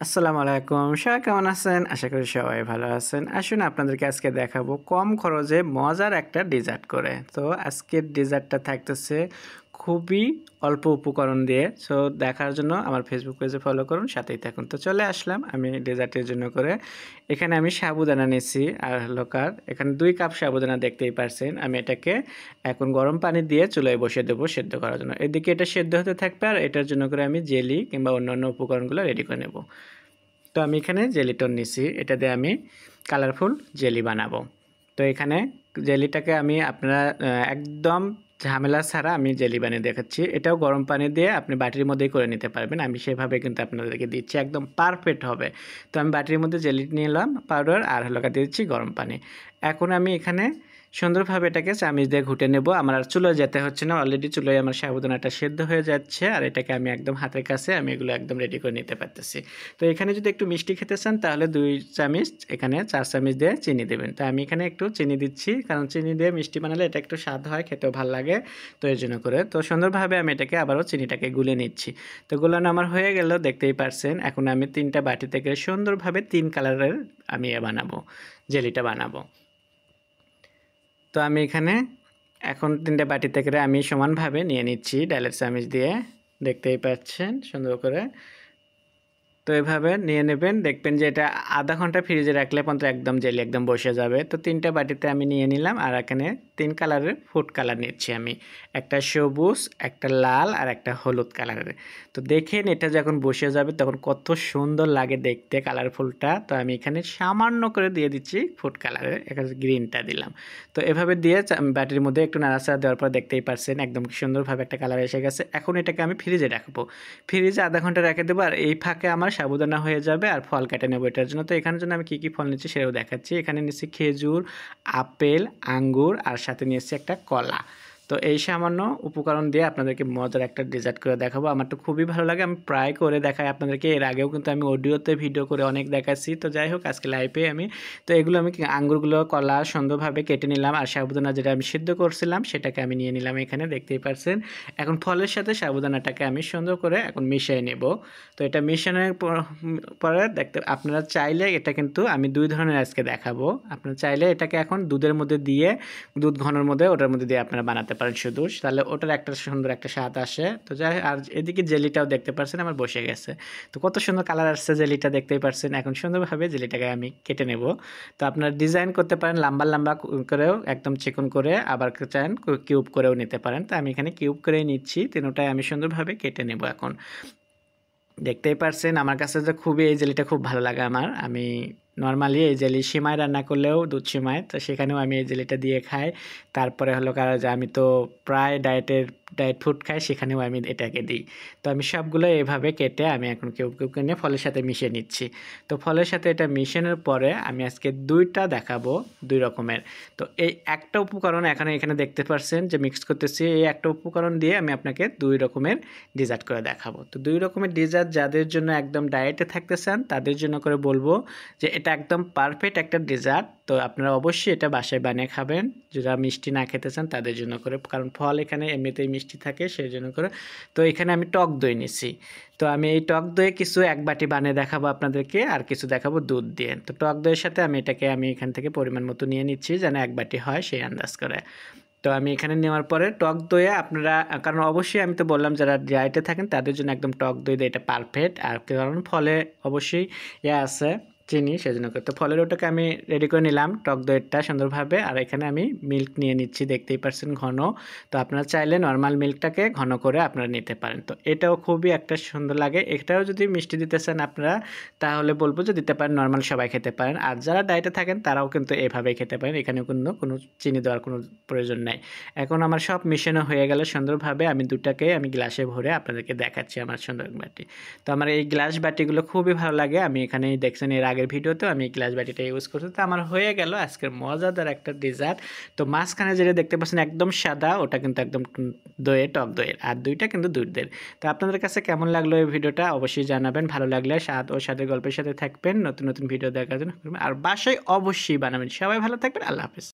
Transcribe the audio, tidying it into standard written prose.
আসসালামু আলাইকুম। সবাই কেমন আছেন? আশা করি সবাই ভালো আছেন। আসুন আপনাদেরকে আজকে দেখাবো কম খরচে মজার একটা ডেজার্ট করে। তো আজকের ডেজার্টটা থাকতেছে খুবই অল্প উপকরণ দিয়ে। সো দেখার জন্য আমার ফেসবুক পেজে ফলো করুন, সাথেই থাকুন। তো চলে আসলাম আমি ডেজার্টের জন্য করে। এখানে আমি সাবুদানা নিচ্ছি আর এখানে 2 কাপ সাবুদানা দেখতেই পারছেন। আমি এটাকে এখন গরম পানি দিয়ে চুলায় বসিয়ে দেবো সেদ্ধ করার জন্য। এদিকে এটা সেদ্ধ হতে থাকবে আর এটার জন্য করে আমি জেলি কিংবা অন্যান্য উপকরণগুলো রেডি করে নেব। তো আমি এখানে জেলিটন নিছি, এটা দিয়ে আমি কালারফুল জেলি বানাবো। তো এখানে জেলিটাকে আমি আপনারা একদম ঝামেলা ছাড়া আমি জেলি বানিয়ে দেখাচ্ছি। এটাও গরম পানি দিয়ে আপনি বাটির মধ্যেই করে নিতে পারবেন। আমি সেভাবে কিন্তু আপনাদেরকে দিচ্ছি, একদম পারফেক্ট হবে। তো আমি বাটির মধ্যে জেলি নিলাম পাউডার আর হালকা দিয়ে দিচ্ছি গরম পানি। এখন আমি এখানে সুন্দরভাবে এটাকে চামিচ দিয়ে ঘুটে নেব। আমার আর চুলোয় যেতে হচ্ছে না, অলরেডি চুলোয় আমার সাবুদানাটা সেদ্ধ হয়ে যাচ্ছে আর এটাকে আমি একদম হাতের কাছে আমি এগুলো একদম রেডি করে নিতে পারতেছি। তো এখানে যদি একটু মিষ্টি খেতে চান তাহলে 2 চামচ, এখানে 4 চামচ দিয়ে চিনি দেবেন। তো আমি এখানে একটু চিনি দিচ্ছি, কারণ চিনি দিয়ে মিষ্টি বানালে এটা একটু স্বাদ হয়, খেতেও ভালো লাগে। তো এর জন্য করে তো সুন্দরভাবে আমি এটাকে আবারও চিনিটাকে গুলে নিচ্ছি। তো গুলানো আমার হয়ে গেল, দেখতেই পারছেন। এখন আমি 3টা বাটি থেকে সুন্দরভাবে 3 কালারের আমি বানাবো, জেলিটা বানাবো। তো আমি এখানে এখন 3টা বাটি থেকে আমি সমানভাবে নিয়ে নিচ্ছি ডালের চামচ দিয়ে, দেখতেই পাচ্ছেন সুন্দর করে। তো এভাবে নিয়ে নেবেন, দেখবেন যে এটা আধা ঘন্টা ফ্রিজে রাখলে পর্যন্ত একদম জেলি একদম বসে যাবে। তো 3টা বাটিতে আমি নিয়ে নিলাম আর এখানে 3 কালারের ফুড কালার নিচ্ছি আমি, একটা সবুজ, একটা লাল আর একটা হলুদ কালারের। তো দেখেন এটা যখন বসে যাবে তখন কত সুন্দর লাগে দেখতে কালারফুলটা। তো আমি এখানে সামান্য করে দিয়ে দিচ্ছি ফুড কালারের, এখানে গ্রিনটা দিলাম। তো এভাবে দিয়ে বাটির মধ্যে একটু নাড়াচাড়া দেওয়ার পর দেখতেই পারছেন একদম সুন্দরভাবে একটা কালার এসে গেছে। এখন এটাকে আমি ফ্রিজে রাখবো, ফ্রিজে আধা ঘন্টা রেখে দেবো আর এই ফাঁকে আমার সাবুদানা হয়ে যাবে আর ফল কেটে নেবো এটার জন্য। তো এখানের জন্য আমি কী কী ফল নিচ্ছি সেটাও দেখাচ্ছি। এখানে নিচ্ছি খেজুর, আপেল, আঙ্গুর আর সাথে নিচ্ছি একটা কলা। তো এই সামান্য উপকরণ দিয়ে আপনাদেরকে মজার একটা ডেজার্ট করে দেখাবো। আমার তো খুবই ভালো লাগে, আমি প্রায় করে দেখাই আপনাদেরকে। এর আগেও কিন্তু আমি অডিওতে ভিডিও করে অনেক দেখাচ্ছি। তো যাই হোক আজকে লাইভে আমি তো এগুলো আমি আঙ্গুরগুলো কলা সুন্দরভাবে কেটে নিলাম আর সাবুদানা যেটা আমি সিদ্ধ করছিলাম সেটাকে আমি নিয়ে নিলাম, এখানে দেখতেই পারছেন। এখন ফলের সাথে সাবুদানাটাকে আমি সুন্দর করে এখন মিশিয়ে নেব। তো এটা মিশানোর পরে দেখতে আপনারা চাইলে এটা কিন্তু আমি 2 ধরনের আজকে দেখাবো। আপনারা চাইলে এটাকে এখন দুধের মধ্যে দিয়ে, দুধ ঘনের মধ্যে ওটার মধ্যে দিয়ে আপনারা বানাতে পারেন শুধু, তাহলে ওটার একটা সুন্দর একটা স্বাদ আসে। তো যাই, আর এদিকে জেলিটাও দেখতে পাচ্ছেন আমার বসে গেছে। তো কত সুন্দর কালার আসছে জেলিটা, দেখতেই পাচ্ছেন। এখন সুন্দরভাবে জেলিটাকে আমি কেটে নেব। তো আপনারা ডিজাইন করতে পারেন লম্বা লম্বা করেও, একদম চিকন করে, আবার চান কিউব করেও নিতে পারেন। তো আমি এখানে কিউব করেই নিচ্ছি, তিনটাই আমি সুন্দরভাবে কেটে নেব। এখন দেখতেই পারছেন আমার কাছে যে খুবই এই জেলিটা খুব ভালো লাগে আমার। আমি নরমালি এই জেলি সিমাই রান্না করলেও, দুধ সিমাই, তো সেখানেও আমি এই জেলিটা দিয়ে খাই। তারপরে হলো কারণ যে আমি তো প্রায় ডায়েট ফুড খাই, সেখানেও আমি এটাকে দিই। তো আমি সবগুলো এভাবে কেটে আমি এখন কিউব কিউব করে নিয়ে ফলের সাথে মিশিয়ে নিচ্ছি। তো ফলের সাথে এটা মিশানোর পরে আমি আজকে 2টা দেখাবো, 2 রকমের। তো এই একটা উপকরণ এখানে দেখতে পাচ্ছেন যে মিক্স করতেছি, এই একটা উপকরণ দিয়ে আমি আপনাকে 2 রকমের ডেজার্ট করে দেখাবো। তো 2 রকমের ডেজার্ট যাদের জন্য একদম ডায়েটে থাকতে চান তাদের জন্য করে বলবো যে এটা একদম পারফেক্ট একটা ডেজার্ট। তো আপনারা অবশ্যই এটা বাসায় বানিয়ে খাবেন, যারা মিষ্টি না খেতে চান তাদের জন্য করে, কারণ ফল এখানে এমনিতেই মিষ্টি থাকে সেই জন্য করে। তো এখানে আমি টক দই নিছি। তো আমি এই টক দই কিছু 1 বাটি বানিয়ে দেখাবো আপনাদেরকে আর কিছু দেখাবো দুধ দিয়ে। তো টক দইয়ের সাথে আমি এটাকে আমি এখান থেকে পরিমাণ মতো নিয়ে নিচ্ছি, যেন 1 বাটি হয় সেই আন্দাজ করে। তো আমি এখানে নেওয়ার পরে টক দইয়ে আপনারা, কারণ অবশ্যই আমি তো বললাম যারা ডায়েটে থাকেন তাদের জন্য একদম টক দই দিয়ে এটা পারফেক্ট। আর কারণ ফলে অবশ্যই আছে চিনি, সেজন্য তো ফলের ওটাকে আমি রেডি করে নিলাম টক দইটা সুন্দরভাবে। আর এখানে আমি মিল্ক নিয়ে নিচ্ছি, দেখতেই পাচ্ছেন ঘন। তো আপনারা চাইলে নর্মাল মিল্কটাকে ঘন করে আপনারা নিতে পারেন। তো এটাও খুবই একটা সুন্দর লাগে। এটাও যদি মিষ্টি দিতে চান আপনারা তাহলে বলবো যে দিতে পারেন, নর্মাল সবাই খেতে পারেন। আর যারা ডায়েটে থাকেন তারাও কিন্তু এভাবেই খেতে পারেন, এখানে কোনো চিনি দেওয়ার কোনো প্রয়োজন নাই। এখন আমার সব মিশানো হয়ে গেল সুন্দরভাবে। আমি দুটাকে আমি গ্লাসে ভরে আপনাদেরকে দেখাচ্ছি আমার সুন্দর বাটি। তো আমার এই গ্লাস বাটিগুলো খুবই ভালো লাগে। আমি এখানে দেখছেন এর আগের ভিডিওতেও আমি গ্লাস বাটিটা ইউজ করছি। তো আমার হয়ে গেল আজকের মজাদার একটা ডেজার্ট। তো মাঝখানে যেটা দেখতে পাচ্ছেন একদম সাদা, ওটা কিন্তু একদম দইয়ের, টক দইয়ের, আর 2টা কিন্তু দুধের। তো আপনাদের কাছে কেমন লাগলো এই ভিডিওটা অবশ্যই জানাবেন। ভালো লাগলে স্বাদ ও স্বাদের গল্পের সাথে থাকবেন, নতুন নতুন ভিডিও দেখার জন্য আর বাসায় অবশ্যই বানাবেন। সবাই ভালো থাকবেন, আল্লাহ হাফেজ।